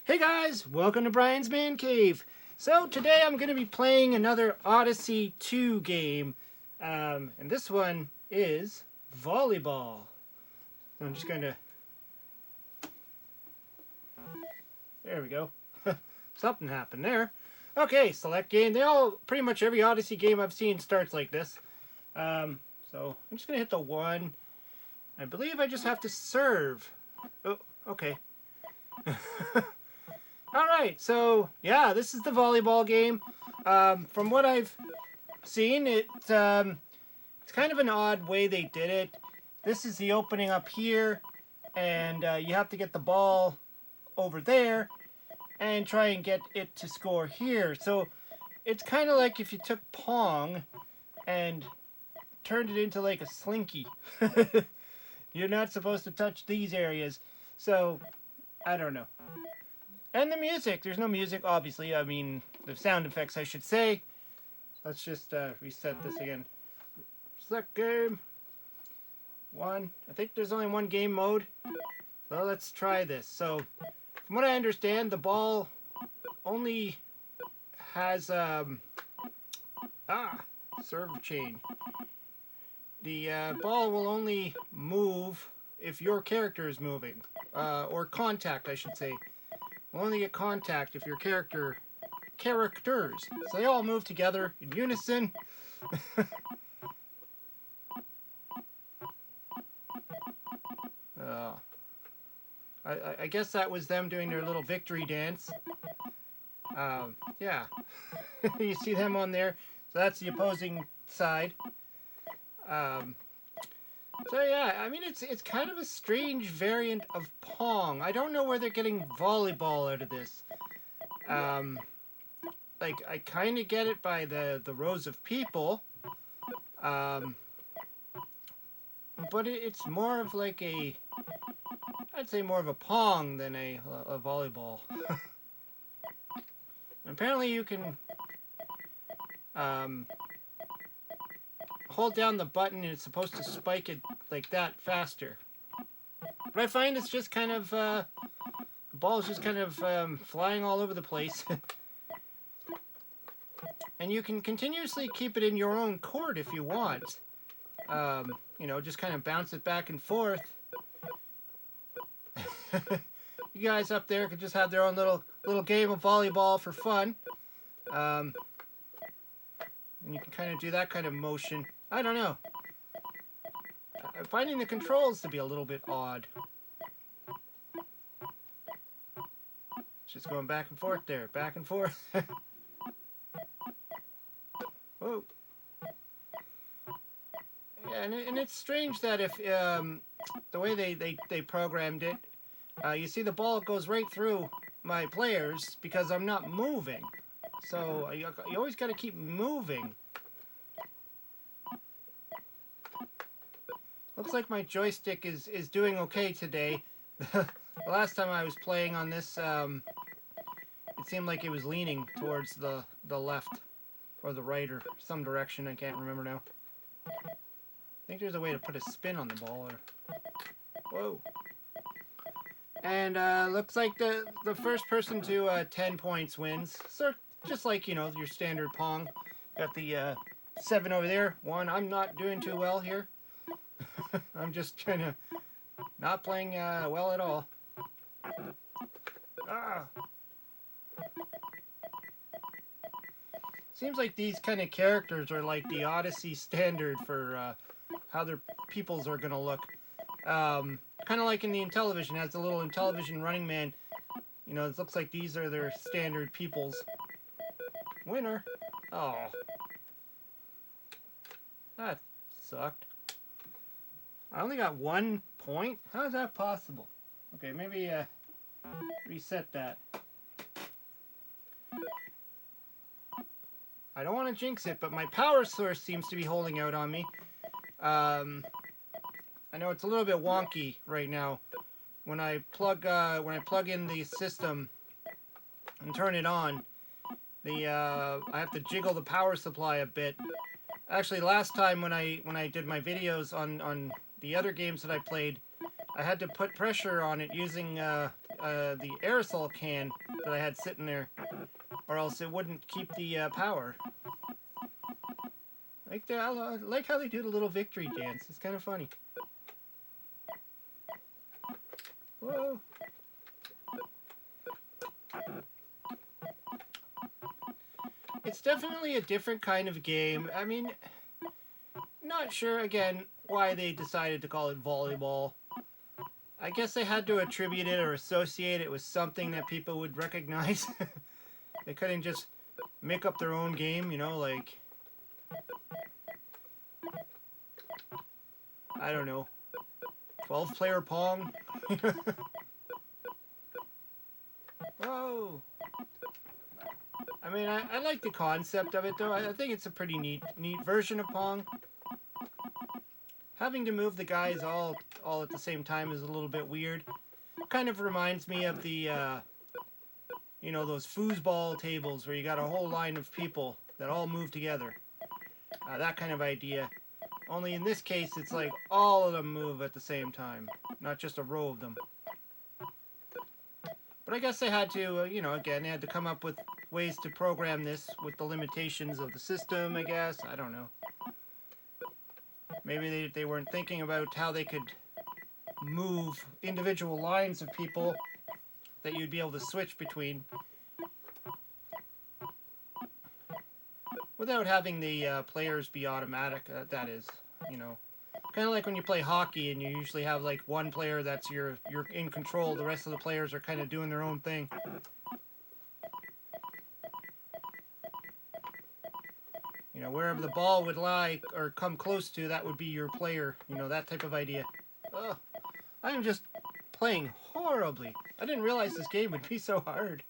Hey guys, welcome to Brian's Man Cave. So today I'm going to be playing another Odyssey 2 game, and this one is Volleyball. I'm just going to... There we go. Something happened there. Okay, select game. Pretty much every Odyssey game I've seen starts like this. So I'm just going to hit the 1. I believe I just have to serve. Oh, okay. Alright, so yeah, this is the volleyball game. From what I've seen, it's kind of an odd way they did it. This is the opening up here, and you have to get the ball over there and try and get it to score here. So it's kind of like if you took Pong and turned it into like a slinky. You're not supposed to touch these areas. So, I don't know. And the music. There's no music, obviously. I mean, the sound effects, I should say. Let's just reset this again. Select game. 1. I think there's only one game mode. So let's try this. So, from what I understand, the ball only has... serve chain. The ball will only move if your character is moving. Or contact, I should say. Will only get contact if your characters. So they all move together in unison. I guess that was them doing their little victory dance. Yeah. You see them on there. So that's the opposing side. So yeah, I mean it's kind of a strange variant of Pong. I don't know where they're getting volleyball out of this. Like I kind of get it by the rows of people, but it's more of like I'd say more of a Pong than a volleyball. Apparently you can hold down the button and it's supposed to spike it like that faster. But I find it's just kind of, the ball's just kind of flying all over the place. And you can continuously keep it in your own court if you want. You know, just kind of bounce it back and forth. You guys up there could just have their own little game of volleyball for fun. And you can kind of do that kind of motion. I don't know. I'm finding the controls to be a little bit odd. Just going back and forth there. Back and forth. Whoa. Yeah, and it's strange that if the way they programmed it, you see the ball goes right through my players because I'm not moving. So you always got to keep moving. Looks like my joystick is doing okay today. The last time I was playing on this, it seemed like it was leaning towards the left or the right or some direction. I can't remember now. I think there's a way to put a spin on the ball. Whoa. And looks like the first person to 10 points wins. So just like, you know, your standard Pong. Got the 7 over there. 1. I'm not doing too well here. I'm just kind of not playing well at all. Seems like these kind of characters are like the Odyssey standard for how their peoples are going to look. Kind of like in the Intellivision, has the little Intellivision Running Man. You know, it looks like these are their standard peoples. Winner. Oh. That sucked. I only got 1 point? How is that possible? Okay, maybe reset that. I don't want to jinx it, but my power source seems to be holding out on me. I know it's a little bit wonky right now. When I plug in the system and turn it on, I have to jiggle the power supply a bit. Actually, last time when I did my videos on the other games that I played, I had to put pressure on it using a the aerosol can that I had sitting there, or else it wouldn't keep the power. I like how they do the little victory dance. It's kind of funny. Whoa. It's definitely a different kind of game. I mean, not sure, again, why they decided to call it volleyball. I guess they had to attribute it or associate it with something that people would recognize. They couldn't just make up their own game, you know, like, I don't know, 12-player Pong. Whoa. I mean, I like the concept of it, though. I think it's a pretty neat version of Pong. Having to move the guys all at the same time is a little bit weird. Kind of reminds me of the, you know, those foosball tables where you got a whole line of people that all move together. That kind of idea. Only in this case, it's like all of them move at the same time, not just a row of them. But I guess they had to, you know, again, they had to come up with ways to program this with the limitations of the system, I guess. I don't know. Maybe they weren't thinking about how they could move individual lines of people that you'd be able to switch between without having the players be automatic, that is, you know. Kind of like when you play hockey and you usually have like one player that's you're in control, the rest of the players are kind of doing their own thing. You know, wherever the ball would lie or come close to, that would be your player, you know, that type of idea. Ugh, I'm just playing horribly. I didn't realize this game would be so hard.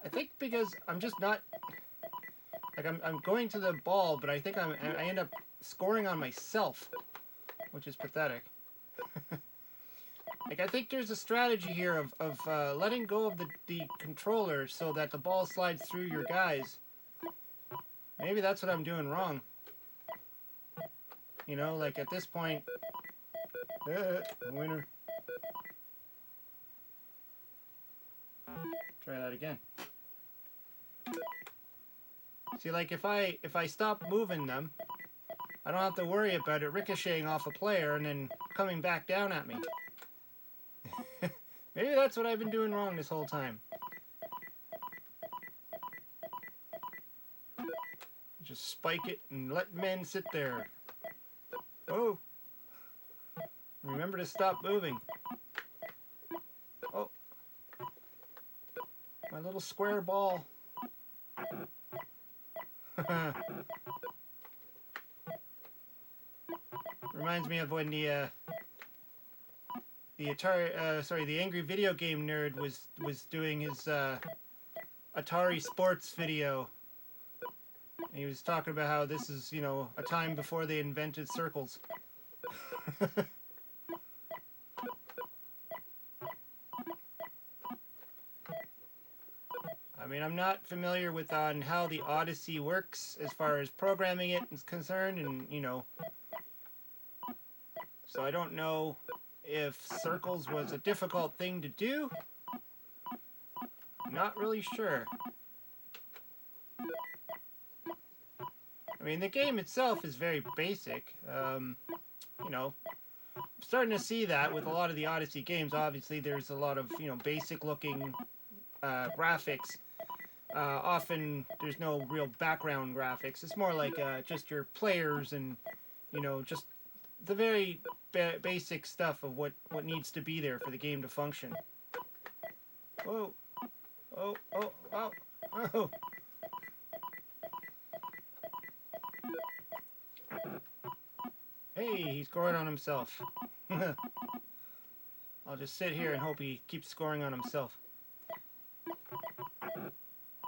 I think because I'm just not, like I'm going to the ball, but I think I end up scoring on myself, which is pathetic. Like, I think there's a strategy here of letting go of the controller so that the ball slides through your guys. Maybe that's what I'm doing wrong. You know, like at this point, winner. Try that again. See, like if I stop moving them, I don't have to worry about it ricocheting off a player and then coming back down at me. Maybe that's what I've been doing wrong this whole time. Just spike it and let men sit there. Oh. Remember to stop moving. Oh. My little square ball. Reminds me of when the Angry Video Game Nerd was doing his Atari Sports video. And he was talking about how this is, you know, a time before they invented circles. I mean, I'm not familiar with on how the Odyssey works as far as programming it is concerned, and, you know, so I don't know if circles was a difficult thing to do. Not really sure. I mean, the game itself is very basic. You know, I'm starting to see that with a lot of the Odyssey games. Obviously, there's a lot of, you know, basic-looking graphics. Often, there's no real background graphics. It's more like just your players and, you know, just the very basic stuff of what needs to be there for the game to function. Whoa. Oh, oh, oh, oh. Hey, he's scoring on himself. I'll just sit here and hope he keeps scoring on himself.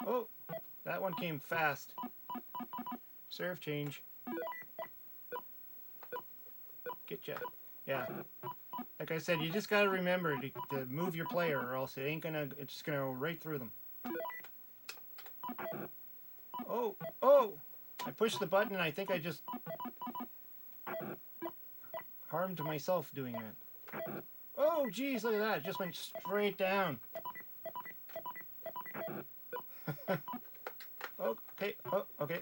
Oh, that one came fast. Serve change. Getcha. Yeah. Like I said, you just gotta remember to move your player, or else it's just gonna go right through them. Oh, oh! I pushed the button and I think I just harmed myself doing that. Oh! Oh, geez, look at that. It just went straight down. Okay. Oh, okay.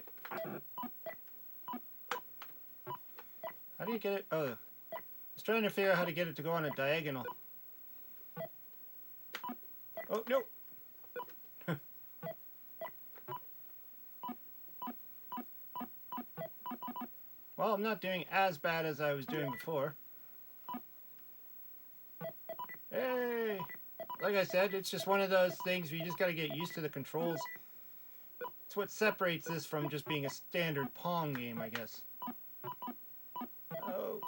How do you get it? Oh, I was trying to figure out how to get it to go on a diagonal. Oh, no. Well, I'm not doing as bad as I was doing before. Hey! Like I said, it's just one of those things where you just gotta get used to the controls. It's what separates this from just being a standard Pong game, I guess. Oh.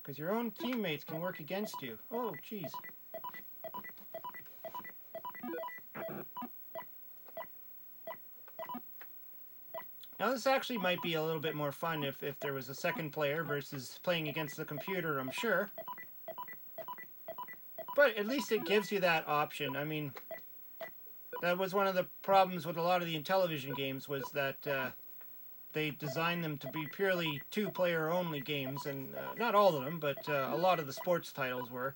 Because your own teammates can work against you. Oh, jeez. Now this actually might be a little bit more fun if there was a second player versus playing against the computer, I'm sure. But at least it gives you that option. I mean, that was one of the problems with a lot of the Intellivision games, was that they designed them to be purely two-player only games, and not all of them, but a lot of the sports titles were.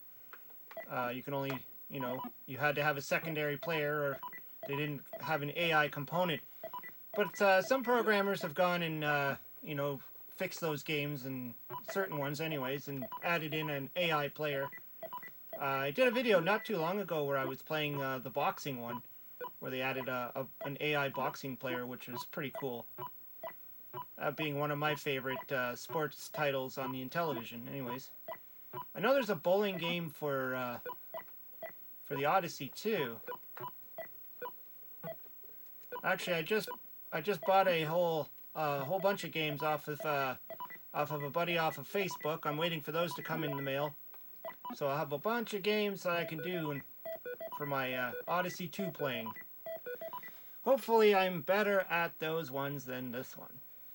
You can only, you had to have a secondary player, or they didn't have an AI component. But some programmers have gone and, fixed those games, and certain ones anyways, and added in an AI player. I did a video not too long ago where I was playing the boxing one, where they added an AI boxing player, which was pretty cool. Being one of my favorite sports titles on the Intellivision, anyways. I know there's a bowling game for the Odyssey too. Actually, I just bought a whole bunch of games off of a buddy off of Facebook. I'm waiting for those to come in the mail. So I'll have a bunch of games that I can do for my Odyssey 2 playing. Hopefully I'm better at those ones than this one.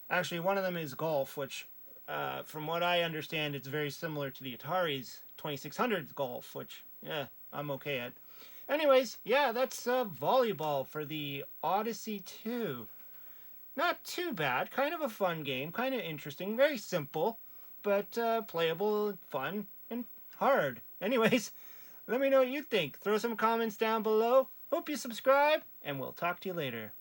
Actually, one of them is golf, which, from what I understand, it's very similar to the Atari's 2600's golf, which, yeah, I'm okay at. Anyways, yeah, that's Volleyball for the Odyssey 2. Not too bad. Kind of a fun game. Kind of interesting. Very simple, but playable, fun, and hard. Anyways, let me know what you think. Throw some comments down below. Hope you subscribe, and we'll talk to you later.